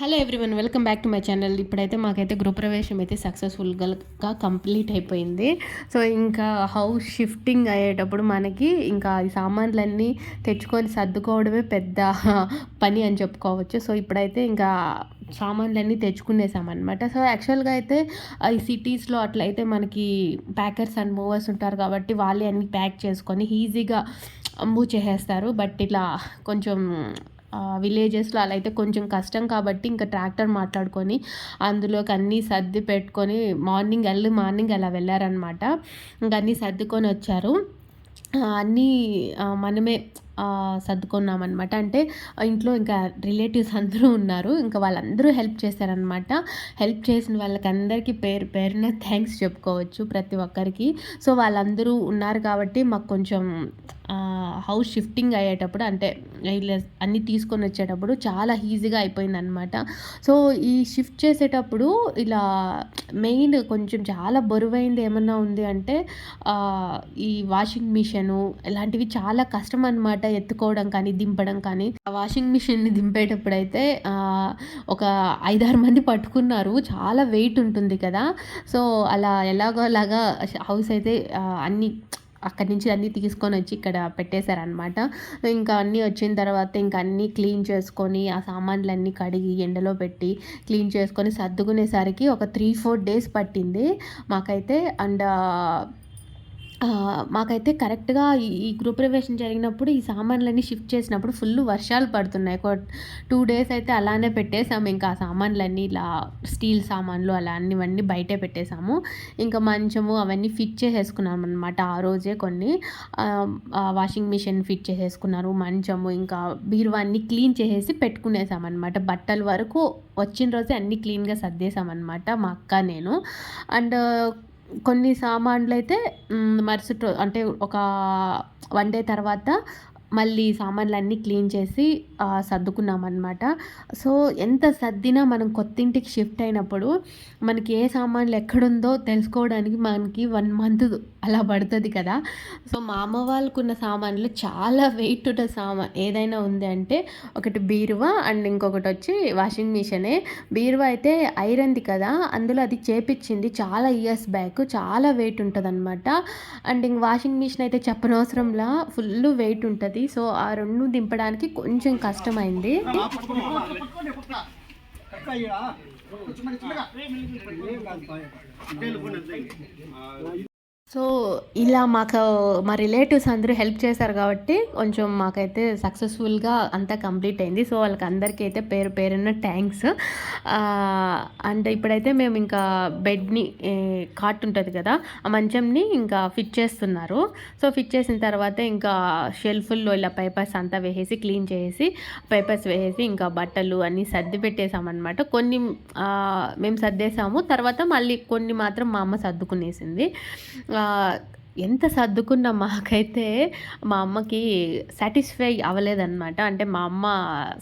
Hello everyone, welcome back to my channel. ఇప్పుడైతే మాకైతే గృహప్రవేశం అయితే సక్సెస్ఫుల్గా కంప్లీట్ అయిపోయింది. సో ఇంకా హౌస్ షిఫ్టింగ్ అయ్యేటప్పుడు మనకి ఇంకా ఈ సామాన్లన్నీ తెచ్చుకొని సర్దుకోవడమే పెద్ద పని అని చెప్పుకోవచ్చు. సో ఇప్పుడైతే ఇంకా సామాన్లన్నీ తెచ్చుకునేసామన్నమాట. సో యాక్చువల్గా అయితే ఈ సిటీస్లో అట్లయితే మనకి ప్యాకర్స్ అండ్ మూవర్స్ ఉంటారు కాబట్టి వాళ్ళే అన్నీ ప్యాక్ చేసుకొని ఈజీగా మూవ్ చేసేస్తారు. బట్ ఇలా కొంచెం విలేజెస్లో అలా అయితే కొంచెం కష్టం కాబట్టి ఇంకా ట్రాక్టర్ మాట్లాడుకొని అందులోకి అన్నీ సర్ది పెట్టుకొని ఎర్లీ మార్నింగ్ అలా వెళ్ళారనమాట. ఇంక అన్నీ సర్దుకొని వచ్చారు. అన్నీ మనమే సర్దుకున్నామనమాట. అంటే ఇంట్లో ఇంకా రిలేటివ్స్ అందరూ ఉన్నారు. ఇంకా వాళ్ళందరూ హెల్ప్ చేశారనమాట. హెల్ప్ చేసిన వాళ్ళకందరికీ పేరు పేరున థ్యాంక్స్ చెప్పుకోవచ్చు ప్రతి ఒక్కరికి. సో వాళ్ళందరూ ఉన్నారు కాబట్టి మాకు కొంచెం హౌస్ షిఫ్టింగ్ అయ్యేటప్పుడు అంటే ఇలా అన్నీ తీసుకొని వచ్చేటప్పుడు చాలా ఈజీగా అయిపోయిందనమాట. సో ఈ షిఫ్ట్ చేసేటప్పుడు ఇలా మెయిన్ కొంచెం చాలా బరువైంది ఏమన్నా ఉంది అంటే ఈ వాషింగ్ మిషను ఇలాంటివి చాలా కష్టం అనమాట. ఎత్తుకోవడం కానీ దింపడం కానీ. ఆ వాషింగ్ మిషన్ని దింపేటప్పుడైతే ఒక 5-6 మంది పట్టుకున్నారు. చాలా వెయిట్ ఉంటుంది కదా. సో అలా ఎలాగో అలాగా హౌస్ అయితే అన్నీ అక్కడి నుంచి అన్నీ తీసుకొని వచ్చి ఇక్కడ పెట్టేశారనమాట. ఇంకా అన్నీ వచ్చిన తర్వాత ఇంకా అన్నీ క్లీన్ చేసుకొని ఆ సామాన్లన్నీ కడిగి ఎండలో పెట్టి క్లీన్ చేసుకొని సర్దుకునేసరికి ఒక 3-4 డేస్ పట్టింది మాకైతే. అండ్ మాకైతే కరెక్ట్‌గా ఈ గృహప్రవేశం జరిగినప్పుడు ఈ సామాన్లన్నీ షిఫ్ట్ చేసినప్పుడు ఫుల్లు వర్షాలు పడుతున్నాయి. 2 డేస్ అయితే అలానే పెట్టేసాము. ఇంకా ఆ సామాన్లన్నీ ఇలా స్టీల్ సామాన్లు అలా అన్నివన్నీ బయటే పెట్టేసాము. ఇంకా మంచము అవన్నీ ఫిట్ చేసేసుకున్నామనమాట ఆ రోజే కొన్ని. వాషింగ్ మిషన్ ఫిట్ చేసేసుకున్నారు. మంచము ఇంకా బీరువా అన్నీ క్లీన్ చేసేసి పెట్టుకునేసామనమాట. బట్టల వరకు వచ్చిన రోజే అన్నీ క్లీన్‌గా సర్దేశామనమాట మా అక్క, నేను. అండ్ కొన్ని సామాన్లయితే మరుసటి అంటే ఒక 1 డే తర్వాత మళ్ళీ సామాన్లన్నీ క్లీన్ చేసి సర్దుకున్నామనమాట. సో ఎంత సర్దినా మనం కొత్తింటికి షిఫ్ట్ అయినప్పుడు మనకి ఏ సామాన్లు ఎక్కడుందో తెలుసుకోవడానికి మనకి 1 మంత్ అలా పడుతుంది కదా. సో మా అమ్మ వాళ్ళకున్న సామాన్లు చాలా వెయిట్ ఉన్న ఏదైనా ఉంది అంటే ఒకటి బీరువా అండ్ ఇంకొకటి వచ్చి వాషింగ్ మిషనే. బీరువా అయితే ఐరన్ది కదా, అందులో అది చేపిచ్చింది చాలా ఇయర్స్ బ్యాక్. చాలా వెయిట్ ఉంటుందన్నమాట. అండ్ ఇంక వాషింగ్ మిషన్ అయితే చెప్పనవసరంలా ఫుల్ వెయిట్ ఉంటుంది. సో ఆ 2 దింపడానికి కొంచెం కష్టమైంది. సో ఇలా మాకు మా రిలేటివ్స్ అందరూ హెల్ప్ చేశారు కాబట్టి కొంచెం మాకైతే సక్సెస్ఫుల్గా అంతా కంప్లీట్ అయింది. సో వాళ్ళకి అందరికీ అయితే పేరు పేరున్న థ్యాంక్స్. అండ్ ఇప్పుడైతే మేము ఇంకా బెడ్ని కాట్ ఉంటుంది కదా, ఆ మంచంని ఇంకా ఫిట్ చేస్తున్నారు. సో ఫిట్ చేసిన తర్వాత ఇంకా షెల్ఫుల్లో ఇలా పేపర్స్ అంతా వేసేసి క్లీన్ చేసి పేపర్స్ వేసేసి ఇంకా బట్టలు అన్నీ సర్ది పెట్టేసామన్నమాట. కొన్ని మేము సర్దేశాము, తర్వాత మళ్ళీ కొన్ని మాత్రం మా అమ్మ సర్దుకునేసింది. ఎంత సర్దుకున్నా మాకైతే మా అమ్మకి సాటిస్ఫై అవ్వలేదన్నమాట. అంటే మా అమ్మ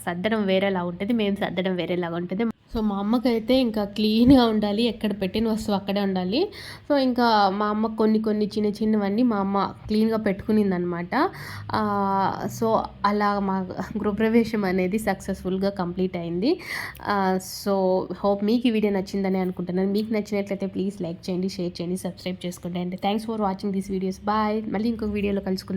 సర్దడం వేరేలా ఉంటుంది, మేము సర్దడం వేరేలాగా ఉంటుంది. సో మా అమ్మకైతే ఇంకా క్లీన్గా ఉండాలి, ఎక్కడ పెట్టిన వస్తువు అక్కడే ఉండాలి. సో ఇంకా మా అమ్మ కొన్ని చిన్న చిన్నవన్నీ మా అమ్మ క్లీన్గా పెట్టుకునిందనమాట. సో అలా మా గృహప్రవేశం అనేది సక్సెస్ఫుల్గా కంప్లీట్ అయింది. సో హోప్ మీకు ఈ వీడియో నచ్చిందని అనుకుంటున్నాను. మీకు నచ్చినట్లయితే ప్లీజ్ లైక్ చేయండి, షేర్ చేయండి, సబ్స్క్రైబ్ చేసుకోండి. And thanks for watching this videos. Bye. మళ్ళీ ఇంకొక వీడియోలో కలుసుకుందాం.